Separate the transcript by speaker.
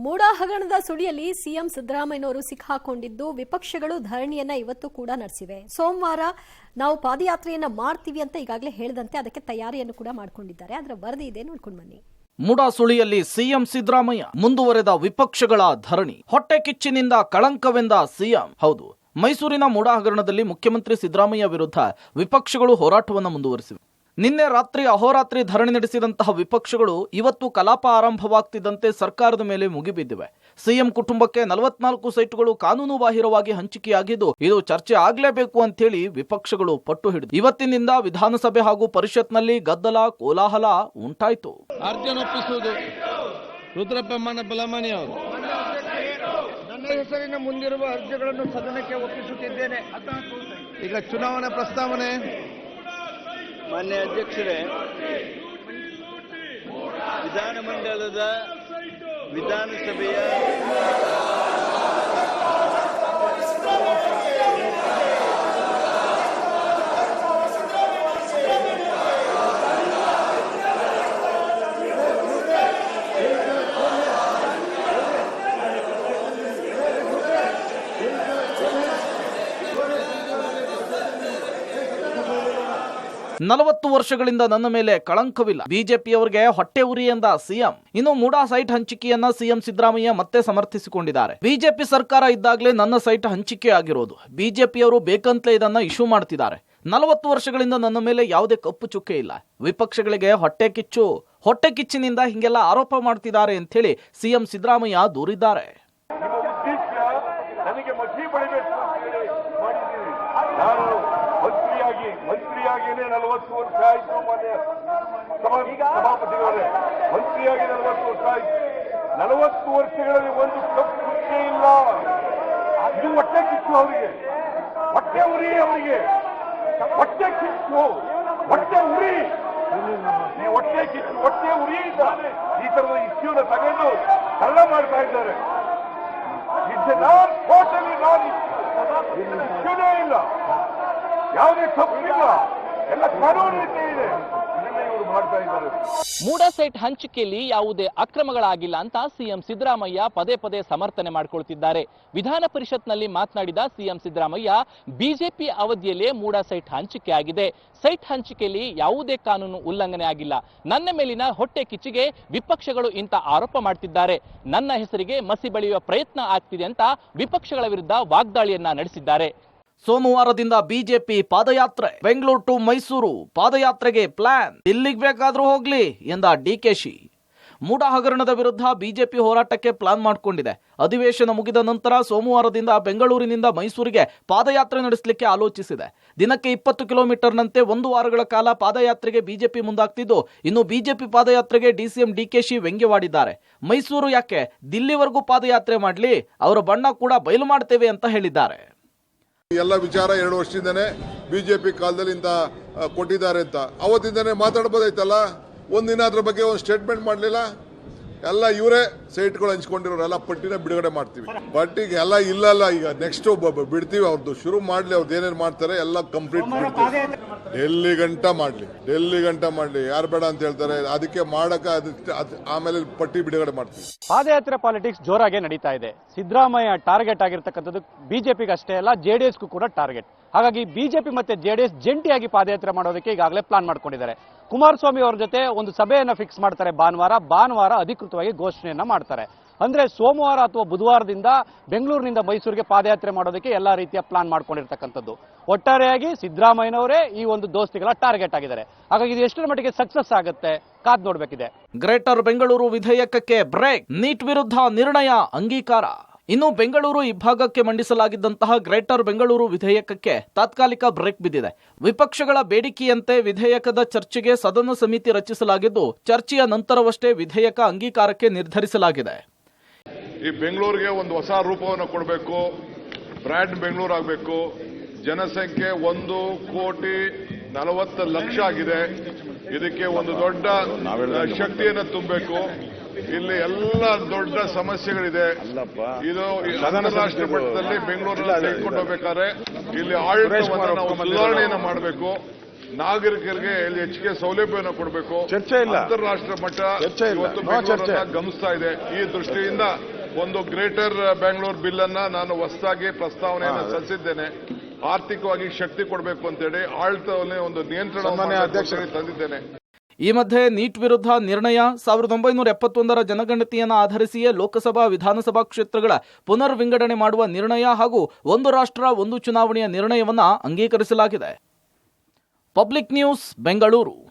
Speaker 1: ಮೂಡಾ ಹಗರಣದ ಸುಳಿಯಲ್ಲಿ ಸಿಎಂ ಸಿದ್ದರಾಮಯ್ಯನವರು ಸಿಕ್ಕಾಕೊಂಡಿದ್ದು ವಿಪಕ್ಷಗಳು ಧರಣಿಯನ್ನ ಇವತ್ತು ಕೂಡ ನಡೆಸಿವೆ. ಸೋಮವಾರ ನಾವು ಪಾದಯಾತ್ರೆಯನ್ನ ಮಾಡ್ತೀವಿ ಅಂತ ಈಗಾಗಲೇ ಹೇಳಿದಂತೆ ಅದಕ್ಕೆ ತಯಾರಿಯನ್ನು ಕೂಡ ಮಾಡಿಕೊಂಡಿದ್ದಾರೆ. ಅದರ ವರದಿ ಇದೆ, ನೋಡ್ಕೊಂಡು ಬನ್ನಿ.
Speaker 2: ಮೂಡಾ ಸುಳಿಯಲ್ಲಿ ಸಿಎಂ ಸಿದ್ದರಾಮಯ್ಯ ಮುಂದುವರೆದ ವಿಪಕ್ಷಗಳ ಧರಣಿ. ಹೊಟ್ಟೆ ಕಿಚ್ಚಿನಿಂದ ಕಳಂಕವೆಂದ ಸಿಎಂ. ಹೌದು, ಮೈಸೂರಿನ ಮೂಡಾ ಹಗರಣದಲ್ಲಿ ಮುಖ್ಯಮಂತ್ರಿ ಸಿದ್ದರಾಮಯ್ಯ ವಿರುದ್ಧ ವಿಪಕ್ಷಗಳು ಹೋರಾಟವನ್ನು ಮುಂದುವರೆಸಿವೆ. ನಿನ್ನೆ ರಾತ್ರಿ ಅಹೋರಾತ್ರಿ ಧರಣಿ ನಡೆಸಿದಂತಹ ವಿಪಕ್ಷಗಳು ಇವತ್ತು ಕಲಾಪ ಆರಂಭವಾಗ್ತಿದ್ದಂತೆ ಸರ್ಕಾರದ ಮೇಲೆ ಮುಗಿಬಿದ್ದಿವೆ. ಸಿಎಂ ಕುಟುಂಬಕ್ಕೆ 44 ಸೈಟ್ಗಳು ಕಾನೂನು ಬಾಹಿರವಾಗಿ ಹಂಚಿಕೆಯಾಗಿದ್ದು ಇದು ಚರ್ಚೆ ಆಗಲೇಬೇಕು ಅಂತೇಳಿ ವಿಪಕ್ಷಗಳು ಪಟ್ಟು ಹಿಡಿದು ಇವತ್ತಿನಿಂದ ವಿಧಾನಸಭೆ ಹಾಗೂ ಪರಿಷತ್ನಲ್ಲಿ ಗದ್ದಲ ಕೋಲಾಹಲ ಉಂಟಾಯಿತು.
Speaker 3: ಅರ್ಜನೊಪ್ಪಿಸುವುದು ರುದ್ರಪ್ಪಮ್ಮನ ಬಲಮಣಿ ಅವರು
Speaker 4: ನನ್ನ ಹೆಸರಿನ ಮುಂದಿರುವ ಅರ್ಜಿಗಳನ್ನು ಸದನಕ್ಕೆ ಒಪ್ಪಿಸುತ್ತಿದ್ದೇನೆ.
Speaker 3: ಈಗ ಚುನಾವಣಾ ಪ್ರಸ್ತಾವನೆ.
Speaker 4: ಮಾನ್ಯ ಅಧ್ಯಕ್ಷರೇ, ವಿಧಾನಮಂಡಲದ ವಿಧಾನಸಭೆಯ
Speaker 2: ನಲವತ್ತು ವರ್ಷಗಳಿಂದ ನನ್ನ ಮೇಲೆ ಕಳಂಕವಿಲ್ಲ, ಬಿಜೆಪಿಯವರಿಗೆ ಹೊಟ್ಟೆ ಉರಿ ಎಂದ ಸಿಎಂ. ಇನ್ನು ಮೂಡಾ ಸೈಟ್ ಹಂಚಿಕೆಯನ್ನ ಸಿಎಂ ಸಿದ್ದರಾಮಯ್ಯ ಮತ್ತೆ ಸಮರ್ಥಿಸಿಕೊಂಡಿದ್ದಾರೆ. ಬಿಜೆಪಿ ಸರ್ಕಾರ ಇದ್ದಾಗಲೇ ನನ್ನ ಸೈಟ್ ಹಂಚಿಕೆ ಆಗಿರೋದು, ಬಿಜೆಪಿಯವರು ಬೇಕಂತಲೇ ಇದನ್ನ ಇಶ್ಯೂ ಮಾಡ್ತಿದ್ದಾರೆ. 40 ವರ್ಷಗಳಿಂದ ನನ್ನ ಮೇಲೆ ಯಾವುದೇ ಕಪ್ಪು ಚುಕ್ಕೆ ಇಲ್ಲ. ವಿಪಕ್ಷಗಳಿಗೆ ಹೊಟ್ಟೆ ಕಿಚ್ಚಿನಿಂದ ಹಿಂಗೆಲ್ಲ ಆರೋಪ ಮಾಡ್ತಿದ್ದಾರೆ ಅಂತ ಹೇಳಿ ಸಿಎಂ ಸಿದ್ದರಾಮಯ್ಯ ದೂರಿದ್ದಾರೆ.
Speaker 5: ಮಂತ್ರಿಯಾಗಿಯೇ 40 ವರ್ಷ ಆಯಿತು. ಮಾನ್ಯ ಸಭಾಪತಿಗಳೇ, ಮಂತ್ರಿಯಾಗಿ 40 ವರ್ಷ ಆಯಿತು. 40 ವರ್ಷಗಳಲ್ಲಿ ಒಂದು ಕಪ್ಪು ಚುಕ್ಕೆ ಇಲ್ಲ. ಇದು ಹೊಟ್ಟೆ ಕಿಚ್ಚು ಅವರಿಗೆ, ಹೊಟ್ಟೆ ಉರಿ ಅವರಿಗೆ, ಹೊಟ್ಟೆ ಕಿಚ್ಚು, ಹೊಟ್ಟೆ ಉರಿ. ಈ ಹೊಟ್ಟೆ ಕಿಚ್ಚು, ಹೊಟ್ಟೆ ಉರಿ ಈ ತರದ ಇಶ್ಯೂನ ತಗೊಂಡು ಸರಳ ಮಾಡ್ತಾ ಇದ್ದಾರೆ. ಟೋಟಲಿ ಇಶ್ಯೂನೇ ಇಲ್ಲ, ಯಾವುದೇ ತಪ್ಪಿಲ್ಲ, ಎಲ್ಲ ಕಾನೂನು ರೀತಿ ಇದೆ. ಇವರು ಮಾಡ್ತಾ ಇದ್ದಾರೆ.
Speaker 6: ಮೂಡಾ ಸೈಟ್ ಹಂಚಿಕೆಯಲ್ಲಿ ಯಾವುದೇ ಅಕ್ರಮಗಳಾಗಿಲ್ಲ ಅಂತ ಸಿಎಂ ಸಿದ್ದರಾಮಯ್ಯ ಪದೇ ಪದೇ ಸಮರ್ಥನೆ ಮಾಡಿಕೊಳ್ತಿದ್ದಾರೆ. ವಿಧಾನ ಪರಿಷತ್ನಲ್ಲಿ ಮಾತನಾಡಿದ ಸಿಎಂ ಸಿದ್ದರಾಮಯ್ಯ, ಬಿಜೆಪಿ ಅವಧಿಯಲ್ಲೇ ಮೂಡಾ ಸೈಟ್ ಹಂಚಿಕೆ ಆಗಿದೆ. ಸೈಟ್ ಹಂಚಿಕೆಯಲ್ಲಿ ಯಾವುದೇ ಕಾನೂನು ಉಲ್ಲಂಘನೆ ಆಗಿಲ್ಲ. ನನ್ನ ಮೇಲಿನ ಹೊಟ್ಟೆ ಕಿಚ್ಚಿಗೆ ವಿಪಕ್ಷಗಳು ಇಂಥ ಆರೋಪ ಮಾಡ್ತಿದ್ದಾರೆ. ನನ್ನ ಹೆಸರಿಗೆ ಮಸಿ ಬಳಿಯುವ ಪ್ರಯತ್ನ ಆಗ್ತಿದೆ ಅಂತ ವಿಪಕ್ಷಗಳ ವಿರುದ್ಧ ವಾಗ್ದಾಳಿಯನ್ನ ನಡೆಸಿದ್ದಾರೆ.
Speaker 2: ಸೋಮವಾರದಿಂದ ಬಿಜೆಪಿ ಪಾದಯಾತ್ರೆ. ಬೆಂಗಳೂರು ಟು ಮೈಸೂರು ಪಾದಯಾತ್ರೆಗೆ ಪ್ಲಾನ್. ಇಲ್ಲಿಗೆ ಬೇಕಾದ್ರೂ ಹೋಗ್ಲಿ ಎಂದ ಡಿಕೆಶಿ. ಮೂಡಾ ಹಗರಣದ ವಿರುದ್ಧ ಬಿಜೆಪಿ ಹೋರಾಟಕ್ಕೆ ಪ್ಲಾನ್ ಮಾಡಿಕೊಂಡಿದೆ. ಅಧಿವೇಶನ ಮುಗಿದ ನಂತರ ಸೋಮವಾರದಿಂದ ಬೆಂಗಳೂರಿನಿಂದ ಮೈಸೂರಿಗೆ ಪಾದಯಾತ್ರೆ ನಡೆಸಲಿಕ್ಕೆ ಆಲೋಚಿಸಿದೆ. ದಿನಕ್ಕೆ 20 ಕಿಲೋಮೀಟರ್ನಂತೆ 1 ವಾರಗಳ ಕಾಲ ಪಾದಯಾತ್ರೆಗೆ ಬಿಜೆಪಿ ಮುಂದಾಗ್ತಿದ್ದು, ಇನ್ನು ಬಿಜೆಪಿ ಪಾದಯಾತ್ರೆಗೆ ಡಿಸಿಎಂ ಡಿಕೆಶಿ ವ್ಯಂಗ್ಯವಾಡಿದ್ದಾರೆ. ಮೈಸೂರು ಯಾಕೆ, ದಿಲ್ಲಿವರೆಗೂ ಪಾದಯಾತ್ರೆ ಮಾಡಲಿ, ಅವರ ಬಣ್ಣ ಕೂಡ ಬಯಲು ಮಾಡ್ತೇವೆ ಅಂತ ಹೇಳಿದ್ದಾರೆ.
Speaker 5: ಎಲ್ಲ ವಿಚಾರ 2 ವರ್ಷದಿಂದನೇ ಬಿಜೆಪಿ ಕಾಲದಲ್ಲಿ ಇಂತ ಕೊಟ್ಟಿದ್ದಾರೆ ಅಂತ ಅವತ್ತಿಂದನೇ ಮಾತಾಡಬಹುದಾಯ್ತಲ್ಲ. ಒಂದಿನ ಅದ್ರ ಬಗ್ಗೆ ಒಂದು ಸ್ಟೇಟ್ಮೆಂಟ್ ಮಾಡಲಿಲ್ಲ. ಎಲ್ಲ ಇವರೇ ಸೈಟ್ಗಳು ಹಂಚ್ಕೊಂಡಿರೋರೆಲ್ಲ ಪಟ್ಟಿನ ಬಿಡುಗಡೆ ಮಾಡ್ತೀವಿ. ಪಟ್ಟಿಗೆ ಎಲ್ಲ ಇಲ್ಲ, ಈಗ ನೆಕ್ಸ್ಟ್ ಬಿಡ್ತೀವಿ. ಅವ್ರದ್ದು ಶುರು ಮಾಡ್ಲಿ, ಅವ್ರದ್ದು ಏನೇನು ಮಾಡ್ತಾರೆ ಎಲ್ಲ ಕಂಪ್ಲೀಟ್ ಮಾಡ್ತೀವಿ. ಡೆಲ್ಲಿ ಗಂಟ ಮಾಡ್ಲಿ, ಯಾರು ಬೇಡ ಅಂತ ಹೇಳ್ತಾರೆ. ಅದಕ್ಕೆ ಮಾಡಕ ಆಮೇಲೆ ಪಟ್ಟಿ ಬಿಡುಗಡೆ ಮಾಡ್ತೀವಿ.
Speaker 7: ಪಾದಯಾತ್ರೆ ಪಾಲಿಟಿಕ್ಸ್ ಜೋರಾಗೆ ನಡೀತಾ ಇದೆ. ಸಿದ್ದರಾಮಯ್ಯ ಟಾರ್ಗೆಟ್ ಆಗಿರ್ತಕ್ಕಂಥದ್ದು ಬಿಜೆಪಿಗೆ ಅಷ್ಟೇ ಅಲ್ಲ, ಜೆಡಿಎಸ್ಗೂ ಕೂಡ ಟಾರ್ಗೆಟ್. ಹಾಗಾಗಿ ಬಿಜೆಪಿ ಮತ್ತೆ ಜೆಡಿಎಸ್ ಜಂಟಿಯಾಗಿ ಪಾದಯಾತ್ರೆ ಮಾಡೋದಕ್ಕೆ ಈಗಾಗಲೇ ಪ್ಲಾನ್ ಮಾಡ್ಕೊಂಡಿದ್ದಾರೆ. ಕುಮಾರಸ್ವಾಮಿ ಅವರ ಜೊತೆ ಒಂದು ಸಭೆಯನ್ನ ಫಿಕ್ಸ್ ಮಾಡ್ತಾರೆ. ಭಾನುವಾರ ಅಧಿಕೃತವಾಗಿ ಘೋಷಣೆಯನ್ನ ಮಾಡ್ತಾರೆ. ಅಂದ್ರೆ ಸೋಮವಾರ ಅಥವಾ ಬುಧವಾರದಿಂದ ಬೆಂಗಳೂರಿನಿಂದ ಮೈಸೂರಿಗೆ ಪಾದಯಾತ್ರೆ ಮಾಡೋದಕ್ಕೆ ಎಲ್ಲಾ ರೀತಿಯ ಪ್ಲಾನ್ ಮಾಡ್ಕೊಂಡಿರ್ತಕ್ಕಂಥದ್ದು. ಒಟ್ಟಾರೆಯಾಗಿ ಸಿದ್ದರಾಮಯ್ಯನವರೇ ಈ ಒಂದು ದೋಸ್ತಿಗಳ ಟಾರ್ಗೆಟ್ ಆಗಿದ್ದಾರೆ. ಹಾಗಾಗಿ ಇದು ಎಷ್ಟರ ಮಟ್ಟಿಗೆ ಸಕ್ಸಸ್ ಆಗುತ್ತೆ ಕಾದ್ ನೋಡ್ಬೇಕಿದೆ.
Speaker 2: ಗ್ರೇಟರ್ ಬೆಂಗಳೂರು ವಿಧೇಯಕಕ್ಕೆ ಬ್ರೇಕ್. ನೀಟ್ ವಿರುದ್ಧ ನಿರ್ಣಯ ಅಂಗೀಕಾರ. ಇನ್ನು ಬೆಂಗಳೂರು ವಿಭಾಗಕ್ಕೆ ಮಂಡಿಸಲಾಗಿದ್ದಂತಹ ಗ್ರೇಟರ್ ಬೆಂಗಳೂರು ವಿಧೇಯಕಕ್ಕೆ ತಾತ್ಕಾಲಿಕ ಬ್ರೇಕ್ ಬಿದ್ದಿದೆ. ವಿಪಕ್ಷಗಳ ಬೇಡಿಕೆಯಂತೆ ವಿಧೇಯಕದ ಚರ್ಚೆಗೆ ಸದನ ಸಮಿತಿ ರಚಿಸಲಾಗಿದ್ದು, ಚರ್ಚೆಯ ನಂತರವಷ್ಟೇ ವಿಧೇಯಕ ಅಂಗೀಕಾರಕ್ಕೆ ನಿರ್ಧರಿಸಲಾಗಿದೆ.
Speaker 5: ಈ ಬೆಂಗಳೂರಿಗೆ ಒಂದು ಹೊಸ ರೂಪವನ್ನು ಕೊಡಬೇಕು. ಬ್ರ್ಯಾಂಡ್ ಬೆಂಗಳೂರು ಆಗಬೇಕು. ಜನಸಂಖ್ಯೆ 1,40,00,000 ಆಗಿದೆ. ಇದಕ್ಕೆ ಒಂದು ದೊಡ್ಡ ಶಕ್ತಿಯನ್ನು ತುಂಬಬೇಕು. ಇಲ್ಲಿ ಎಲ್ಲ ದೊಡ್ಡ ಸಮಸ್ಯೆಗಳಿದೆ. ಇದು ಅಂತಾರಾಷ್ಟ್ರೀಯ ಮಟ್ಟದಲ್ಲಿ ಬೆಂಗಳೂರನ್ನು ತೆಗೆದುಕೊಂಡು ಹೋಗಬೇಕಾದ್ರೆ ಇಲ್ಲಿ ಆಡಳಿತವನ್ನು ನಾವು ಸುಧಾರಣೆಯನ್ನು ಮಾಡಬೇಕು. ನಾಗರಿಕರಿಗೆ ಹೆಚ್ಚಿಗೆ ಸೌಲಭ್ಯವನ್ನು ಕೊಡಬೇಕು.
Speaker 8: ಚರ್ಚೆ ಇಲ್ಲ.
Speaker 5: ಅಂತಾರಾಷ್ಟ್ರೀಯ ಮಟ್ಟ
Speaker 8: ಚರ್ಚೆ ಇಲ್ಲ.
Speaker 5: ಇವತ್ತು
Speaker 8: ನೋ ಚರ್ಚೆ.
Speaker 5: ಬೆಂಗಳೂರನ್ನ ಗಮನಿಸ್ತಾ ಇದೆ. ಈ ದೃಷ್ಟಿಯಿಂದ ಒಂದು ಗ್ರೇಟರ್ ಬೆಂಗಳೂರು ಬಿಲ್ ಅನ್ನ ನಾನು ಹೊಸದಾಗಿ ಪ್ರಸ್ತಾವನೆಯನ್ನು ಸಲ್ಲಿಸಿದ್ದೇನೆ. ಆರ್ಥಿಕವಾಗಿ ಶಕ್ತಿ ಕೊಡಬೇಕು ಅಂತೇಳಿ ಆಡಳಿತದಲ್ಲಿ ಒಂದು ನಿಯಂತ್ರಣ
Speaker 8: ಸನ್ಮಾನ್ಯ ಅಧ್ಯಕ್ಷರೇ
Speaker 5: ತಂದಿದ್ದೇನೆ.
Speaker 2: ಈ ಮಧ್ಯೆ ನೀಟ್ ವಿರುದ್ಧ ನಿರ್ಣಯ 1971 ಜನಗಣತಿಯನ್ನು ಆಧರಿಸಿಯೇ ಲೋಕಸಭಾ ವಿಧಾನಸಭಾ ಕ್ಷೇತ್ರಗಳ ಪುನರ್ ವಿಂಗಡಣೆ ಮಾಡುವ ನಿರ್ಣಯ ಹಾಗೂ ಒಂದು ರಾಷ್ಟ್ರ ಒಂದು ಚುನಾವಣೆಯ ನಿರ್ಣಯವನ್ನ ಅಂಗೀಕರಿಸಲಾಗಿದೆ. Public news, Bengaluru.